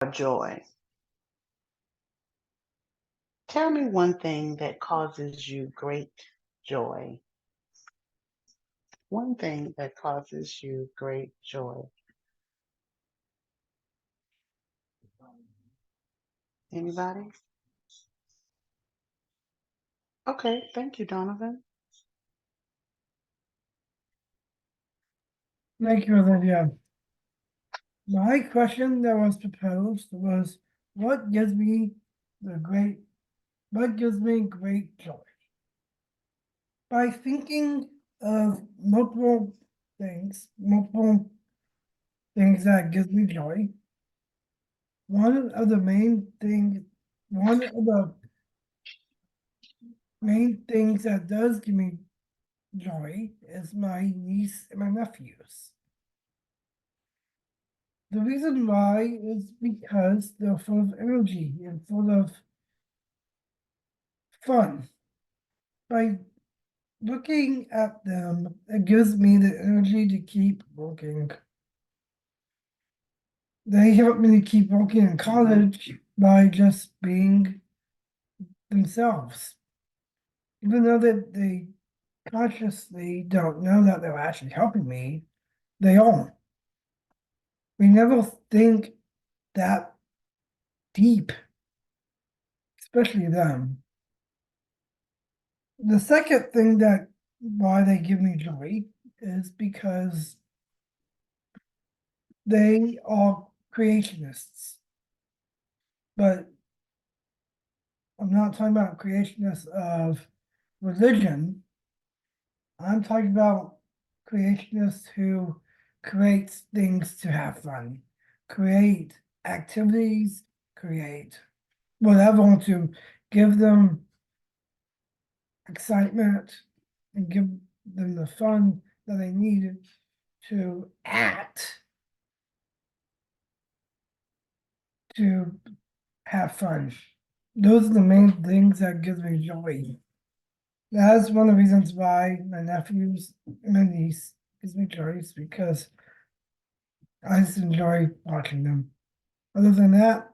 joy. Tell me one thing that causes you great joy. One thing that causes you great joy. Anybody? Okay, thank you, Donovan. Thank you, Olivia. My question that was proposed was, what gives me great joy? By thinking of multiple things that gives me joy. One of the main things, one of the main things that does give me joy is my niece and my nephews. The reason why is because they're full of energy and full of fun. By looking at them, it gives me the energy to keep working. They help me to keep working in college by just being themselves. Even though that they consciously don't know that they're actually helping me, they are. We never think that deep, especially them. The second thing that why they give me joy is because they are creationists. But I'm not talking about creationists of religion. I'm talking about creationists who create things to have fun, create activities, create whatever to give them excitement and give them the fun that they need to act to have fun. Those are the main things that gives me joy. That's one of the reasons why my nephews and my niece gives me joy is because I just enjoy watching them. Other than that,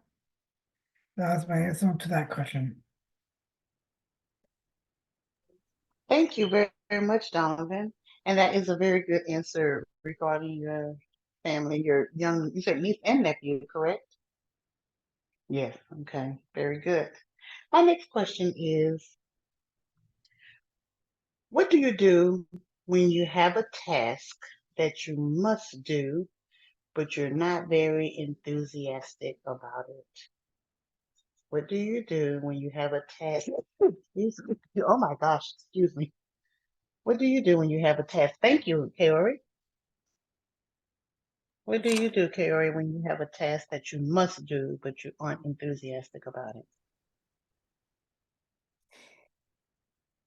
that's my answer to that question. Thank you very much, Donovan. And that is a very good answer regarding your family, your young, you said niece and nephew, correct? Yes, okay, very good. My next question is, what do you do when you have a task that you must do, but you're not very enthusiastic about it? What do you do when you have a task? Excuse me. Oh my gosh, excuse me. What do you do when you have a task? Thank you, Kaori. What do you do, Kaori, when you have a task that you must do, but you aren't enthusiastic about it?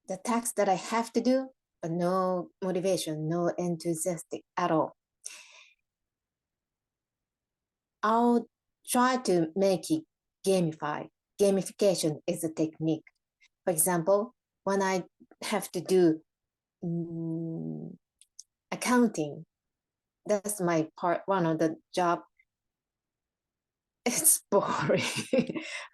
The task that I have to do, but no motivation, no enthusiastic at all. I'll try to make it gamified. Gamification is a technique. For example, when I have to do accounting, that's my part one of the job. It's boring.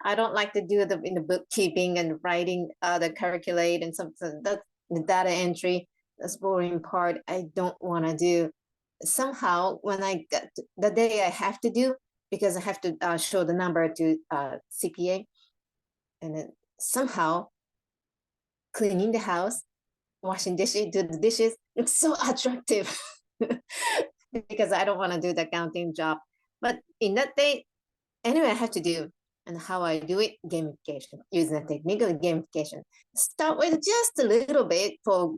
I don't like to do the in the bookkeeping and writing the calculate and something that the data entry. That's boring part. I don't want to do. Somehow, when I get the day I have to do because I have to show the number to CPA, and then somehow cleaning the house, washing dishes, do the dishes. It's so attractive because I don't want to do the accounting job. But in that day, anyway, I have to do and how I do it, gamification, using a technique of gamification. Start with just a little bit for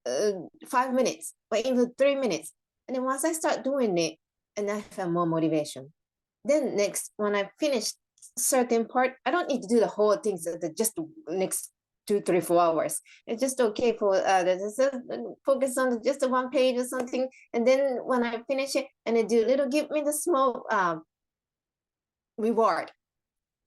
5 minutes or even 3 minutes. And then once I start doing it, and I have more motivation. Then next, when I finish certain part, I don't need to do the whole thing, so just next 2, 3, 4 hours. It's just okay for focus on just the one page or something. And then when I finish it and I do a little, give me the small reward,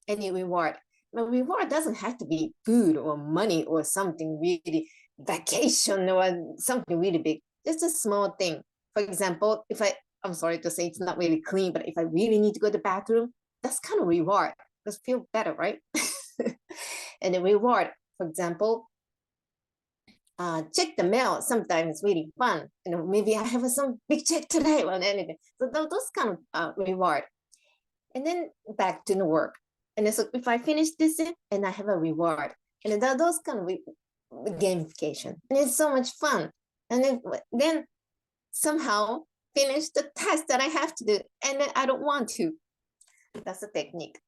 any reward. But reward doesn't have to be food or money or something really vacation or something really big. Just a small thing. For example, if I'm sorry to say it's not really clean, but if I really need to go to the bathroom, that's kind of reward. Just feel better, right? And the reward, for example, check the mail. Sometimes it's really fun. Maybe I have some big check today or anything. So those kind of reward. And then back to the work. And then, so if I finish this and I have a reward, and then those kind of gamification, and it's so much fun. And then somehow finish the task that I have to do, and then I don't want to. That's a technique.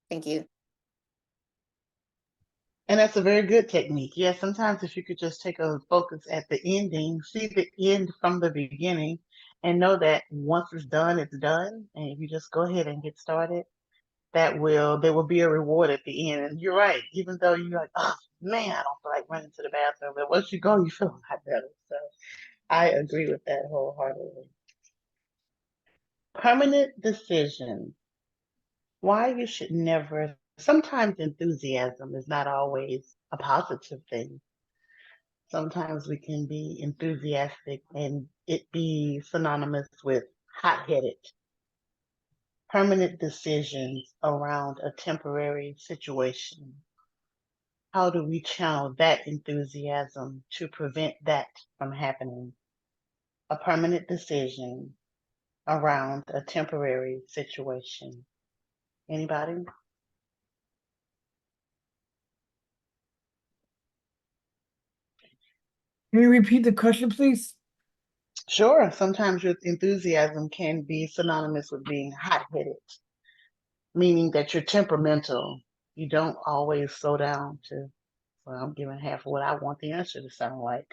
Thank you. And that's a very good technique. Yeah, sometimes if you could just take a focus at the ending, see the end from the beginning, and know that once it's done, it's done. And if you just go ahead and get started, there will be a reward at the end. And you're right, even though you're like, oh man, I don't feel like running to the bathroom. But once you go, you feel a lot better. So I agree with that wholeheartedly. Permanent decision. Why you should never, sometimes enthusiasm is not always a positive thing. Sometimes we can be enthusiastic and it be synonymous with hot-headed. Permanent decisions around a temporary situation. How do we channel that enthusiasm to prevent that from happening? A permanent decision around a temporary situation. Anybody? Can you repeat the question, please? Sure. Sometimes your enthusiasm can be synonymous with being hot-headed, meaning that you're temperamental. You don't always slow down to, well, I'm giving half of what I want the answer to sound like.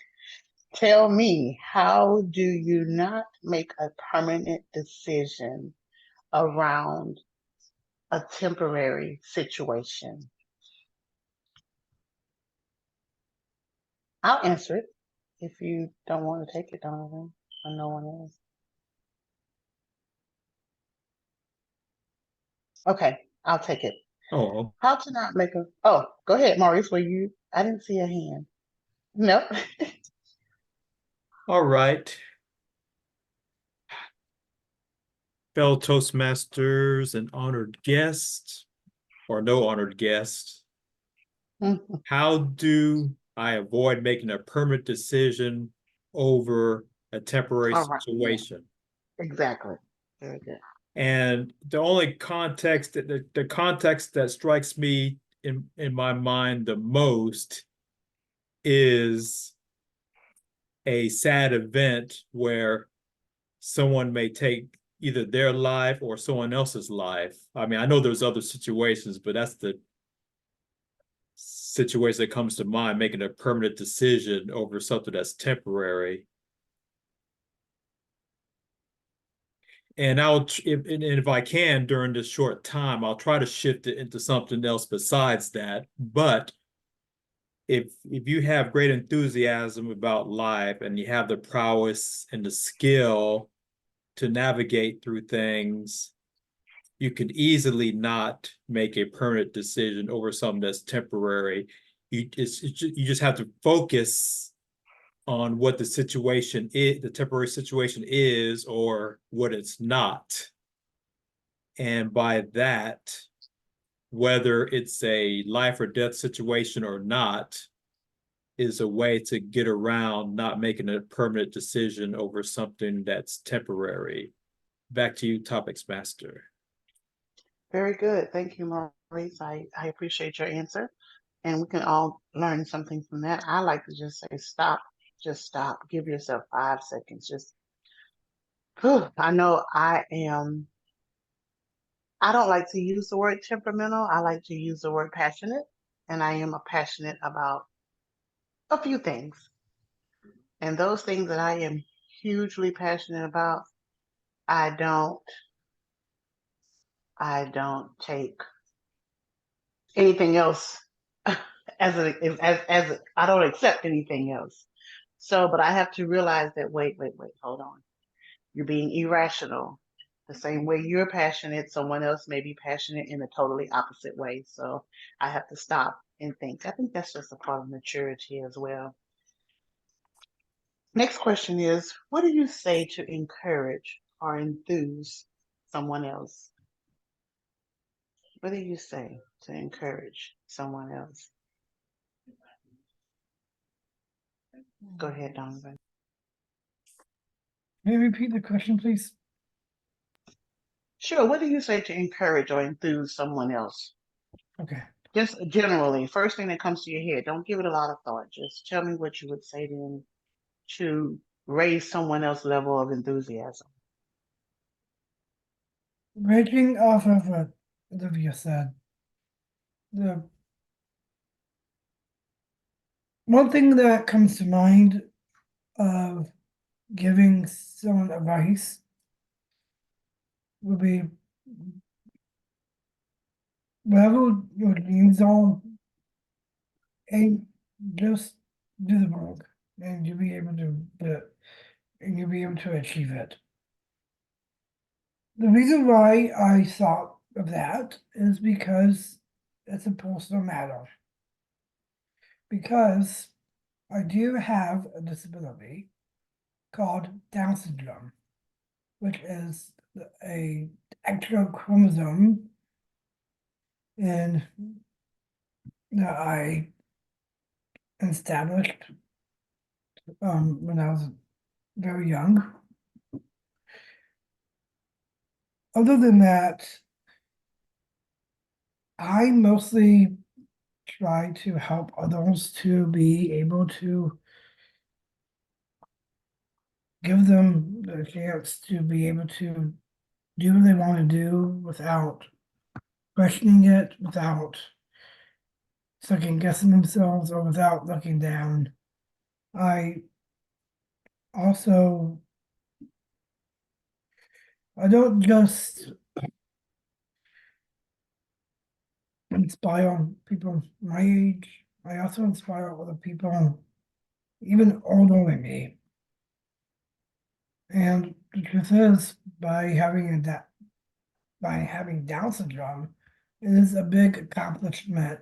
Tell me, how do you not make a permanent decision around a temporary situation? I'll answer it if you don't want to take it, Donovan, or no one else. Okay, I'll take it. Oh, How to not make a, oh, go ahead, Maurice, I didn't see a hand. No. all right. Fellow Toastmasters and honored guests, or no honored guests, how do I avoid making a permanent decision over a temporary All right. Yeah, situation? exactly. Very good. And the only context that the context that strikes me in my mind the most is a sad event where someone may take either their life or someone else's life. I mean, I know there's other situations, but that's the situation that comes to mind, making a permanent decision over something that's temporary. And if I can during this short time, I'll try to shift it into something else besides that. But if you have great enthusiasm about life and you have the prowess and the skill to navigate through things, you can easily not make a permanent decision over something that's temporary. You just have to focus on what the situation is, the temporary situation is, or what it's not. And by that, whether it's a life or death situation or not, is a way to get around not making a permanent decision over something that's temporary. Back to you, Topics Master. Very good. Thank you, Maurice. I appreciate your answer. And we can all learn something from that. I like to just say, stop. Just stop. Give yourself 5 seconds. Just, whew. I know I don't like to use the word temperamental. I like to use the word passionate. And I am passionate about a few things. And those things that I am hugely passionate about, I don't take anything else as I don't accept anything else. So, but I have to realize that wait, hold on. You're being irrational. The same way you're passionate, someone else may be passionate in a totally opposite way. So I have to stop and think. I think that's just a part of maturity as well. Next question is, what do you say to encourage or enthuse someone else? What do you say to encourage someone else? Go ahead, Donovan. May you repeat the question, please? Sure. What do you say to encourage or enthuse someone else? Okay. Just generally, first thing that comes to your head. Don't give it a lot of thought. Just tell me what you would say to them to raise someone else's level of enthusiasm. Breaking off of what Olivia said, the one thing that comes to mind of giving someone advice would be whatever your dreams are, and just do the work, and you'll be able to do it, and you'll be able to achieve it. The reason why I thought of that is because it's a personal matter. Because I do have a disability called Down syndrome, which is a extra chromosome and that I established when I was very young. Other than that, I mostly try to help others to be able to give them the chance to be able to do what they want to do without questioning it, without second guessing themselves, or without looking down. I also, I don't just inspire people my age, I also inspire other people even older than me. And the truth is, by having Down syndrome, it is a big accomplishment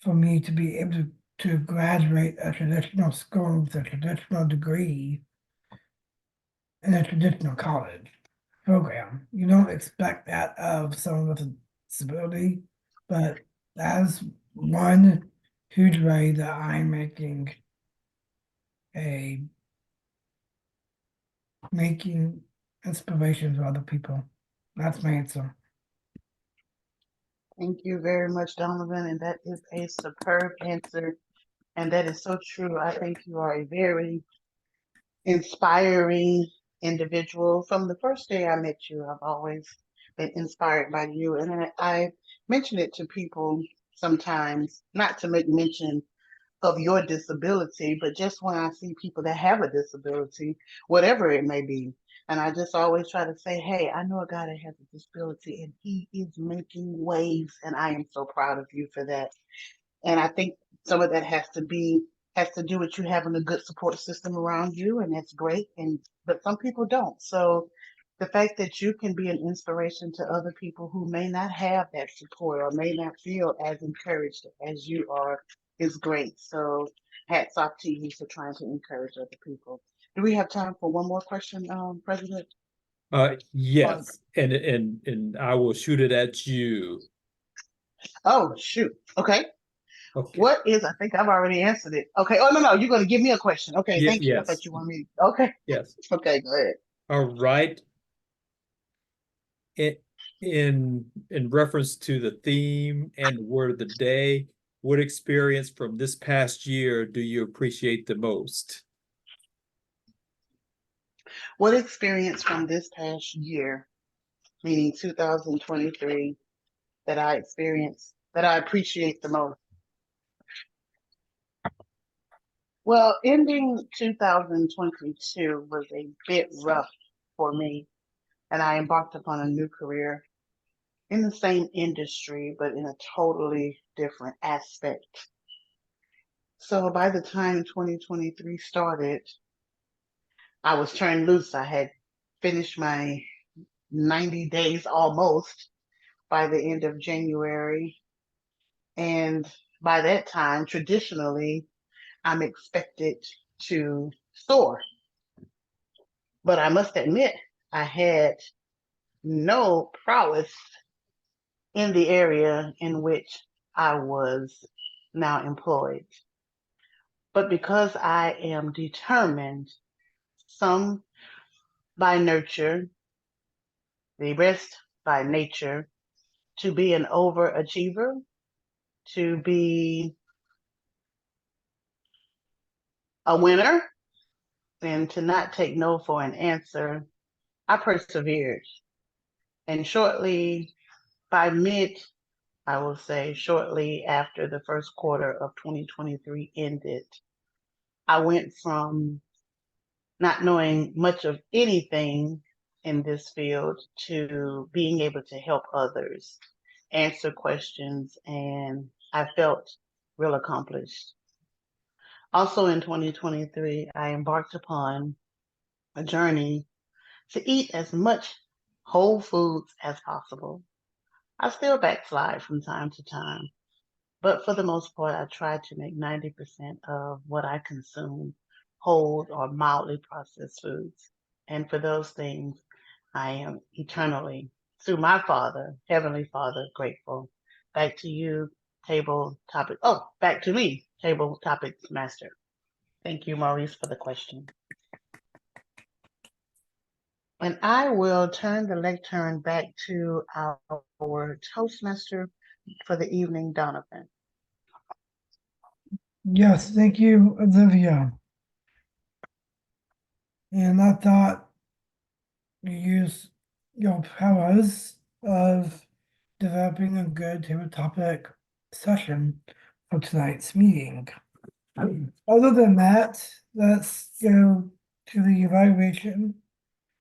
for me to be able to graduate a traditional school with a traditional degree in a traditional college program. You don't expect that of someone with a disability, but that's one huge way that I'm making inspiration for other people. That's my answer. Thank you very much, Donovan. And that is a superb answer. And that is so true. I think you are a very inspiring individual. From the first day I met you, I've always been inspired by you. And I mention it to people sometimes, not to make mention of your disability, but just when I see people that have a disability, whatever it may be. And I just always try to say, hey, I know a guy that has a disability and he is making waves. And I am so proud of you for that. And I think some of that has to do with you having a good support system around you, and that's great. And but some people don't. So the fact that you can be an inspiration to other people who may not have that support or may not feel as encouraged as you are is great. So hats off to you for trying to encourage other people. Do we have time for one more question, President? Yes, and I will shoot it at you. Oh, shoot. Okay. Okay. What is, I think I've already answered it. Okay. Oh, no, you're going to give me a question. Okay. Thank you. I Yes. thought you wanted me. Okay. Yes. Okay. Go ahead. All right. In reference to the theme and word of the day, what experience from this past year do you appreciate the most? What experience from this past year, meaning 2023, that I experienced, that I appreciate the most? Well, ending 2022 was a bit rough for me, and I embarked upon a new career in the same industry, but in a totally different aspect. So by the time 2023 started, I was turned loose. I had finished my 90 days almost by the end of January. And by that time, traditionally, I'm expected to soar. But I must admit, I had no prowess in the area in which I was now employed. But because I am determined, some by nurture, the rest by nature, to be an overachiever, to be a winner, and to not take no for an answer, I persevered. And shortly, by mid, I will say, shortly after the first quarter of 2023 ended, I went from not knowing much of anything in this field to being able to help others answer questions, and I felt real accomplished. Also in 2023, I embarked upon a journey to eat as much whole foods as possible. I still backslide from time to time, but for the most part, I try to make 90% of what I consume whole or mildly processed foods. And for those things, I am eternally, through my Father, Heavenly Father, grateful. Back to you, table topic. Oh, back to me, table topics master. Thank you, Maurice, for the question. And I will turn the lectern back to our Toastmaster for the evening, Donovan. Yes, thank you, Olivia. And I thought you use your powers of developing a good table topic session for tonight's meeting. Other than that, let's go to the evaluation.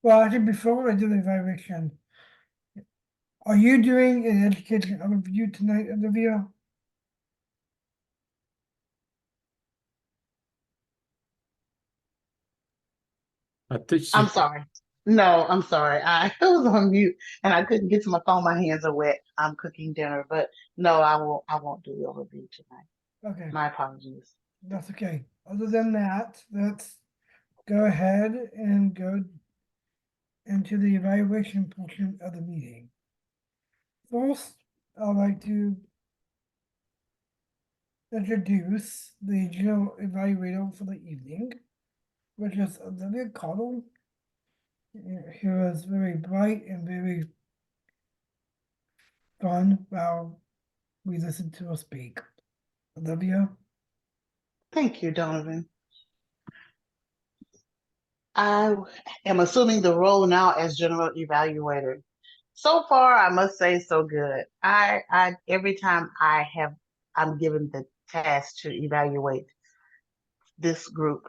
Well, actually, before I do the evaluation, are you doing an education overview tonight, Olivia? I think I'm sorry. No, I'm sorry. I was on mute and I couldn't get to my phone. My hands are wet. I'm cooking dinner, but no, I won't do the overview tonight. Okay, My apologies. that's okay. Other than that, let's go ahead and go into the evaluation portion of the meeting. First, I'd like to introduce the general evaluator for the evening, which is Olivia Cottle, who is very bright and very fun while we listen to her speak. Olivia? Thank you, Donovan. I am assuming the role now as general evaluator. So far, I must say, so good. I every time I'm given the task to evaluate this group,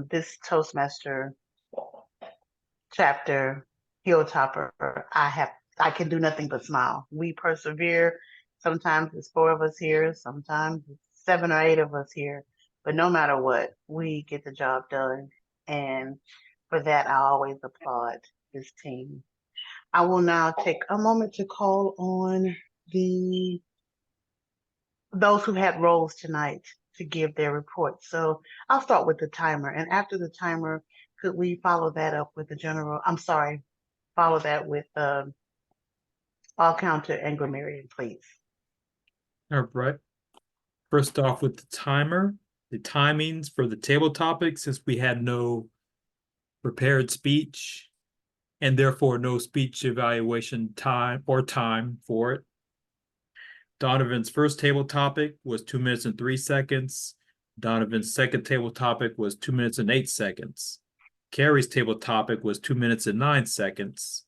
this Toastmaster chapter, Hilltopper, I can do nothing but smile. We persevere. Sometimes it's 4 of us here, sometimes it's 7 or 8 of us here, but no matter what, we get the job done. And for that, I always applaud this team. I will now take a moment to call on those who had roles tonight to give their reports. So I'll start with the timer, and after the timer, could we follow that up with follow that with all counter and grammarian, please. All right. First off with the timer, the timings for the table topic, since we had no prepared speech and therefore no speech evaluation time for it. Donovan's first table topic was 2 minutes and 3 seconds. Donovan's second table topic was 2 minutes and 8 seconds. Carrie's table topic was 2 minutes and 9 seconds.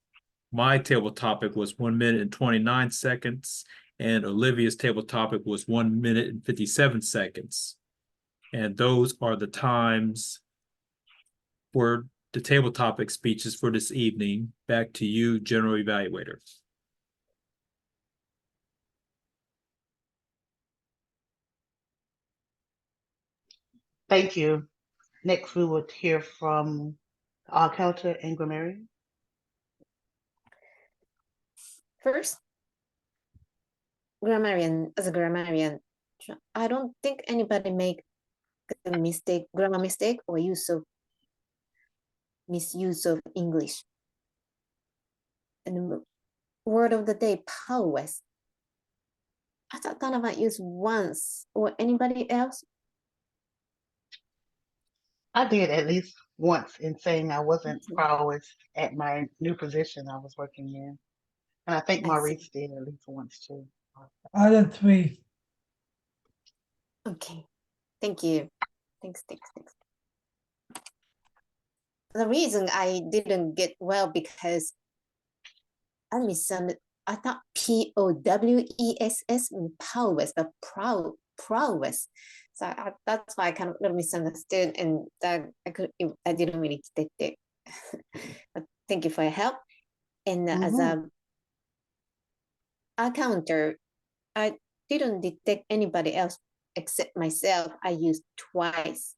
My table topic was 1 minute and 29 seconds. And Olivia's table topic was 1 minute and 57 seconds. And those are the times for the table topic speeches for this evening. Back to you, General Evaluator. Thank you. Next, we will hear from all counter and grammarian. First, grammarian, as a grammarian, I don't think anybody make a mistake, grammar mistake or misuse of English. And word of the day, prowess. I thought Donovan used once, or anybody else? I did at least once in saying I wasn't Okay. prowess at my new position I was working in. And I think I see. Maurice did at least once too. I did 3. Okay, thank you. Thanks. The reason I didn't get well because I misunderstood. I thought POWESS prowess, but prowess. So that's why I kind of little misunderstood, and that I didn't really detect it. But thank you for your help. And as a counter, I didn't detect anybody else except myself. I used twice,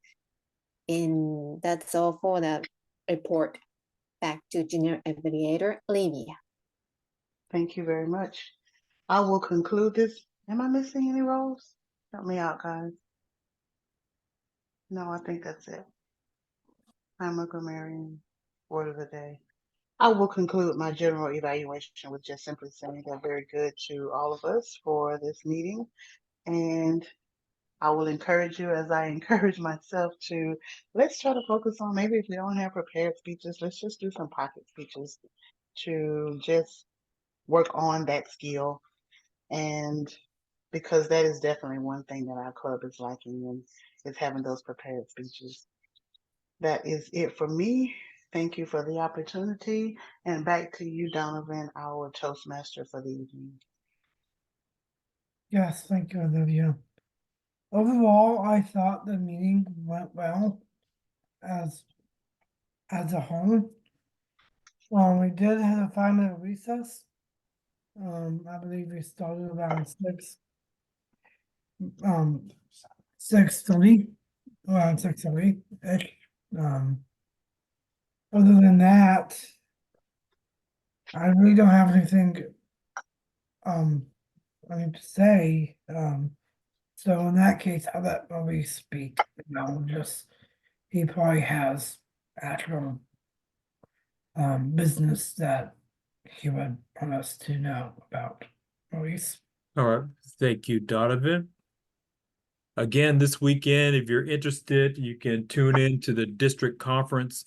and that's all for the report. Back to Junior Aviator Olivia. Thank you very much. I will conclude this. Am I missing any roles? Help me out, guys. No, I think that's it. I'm a grammarian. Word of the day. I will conclude my general evaluation with just simply saying that very good to all of us for this meeting. And I will encourage you, as I encourage myself, to let's try to focus on, maybe if we don't have prepared speeches, let's just do some pocket speeches to just work on that skill. And because that is definitely one thing that our club is lacking in, is having those prepared speeches. That is it for me. Thank you for the opportunity. And back to you, Donovan, our Toastmaster for the evening. Yes, thank you, Olivia. Overall, I thought the meeting went well as a whole. We did have a 5-minute recess. I believe we started around 6:30, around 6:30-ish. Other than that, I really don't have anything I need to say. So in that case, I'll let Maurice speak. Just he probably has actual business that he would want us to know about. Maurice. All right, thank you, Donovan. Again, this weekend, if you're interested, you can tune in to the district conference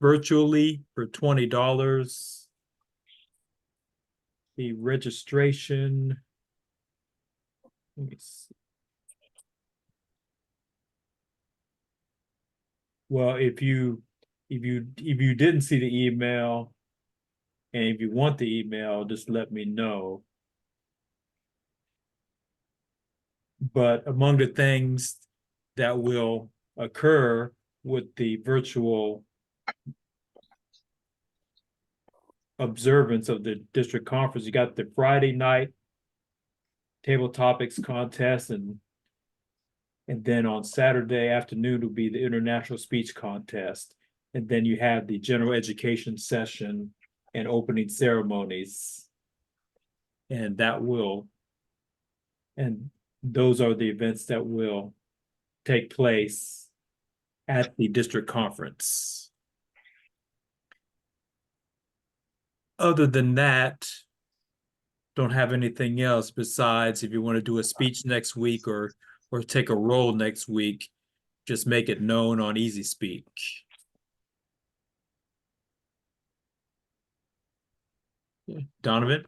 virtually for $20. The registration. Let me see. Well, if you didn't see the email, and if you want the email, just let me know. But among the things that will occur with the virtual observance of the district conference, you got the Friday night table topics contest, and then on Saturday afternoon will be the international speech contest, and then you have the general education session and opening ceremonies, and those are the events that will take place at the district conference. Other than that, don't have anything else besides if you want to do a speech next week or take a role next week, just make it known on Easy Speak. Donovan?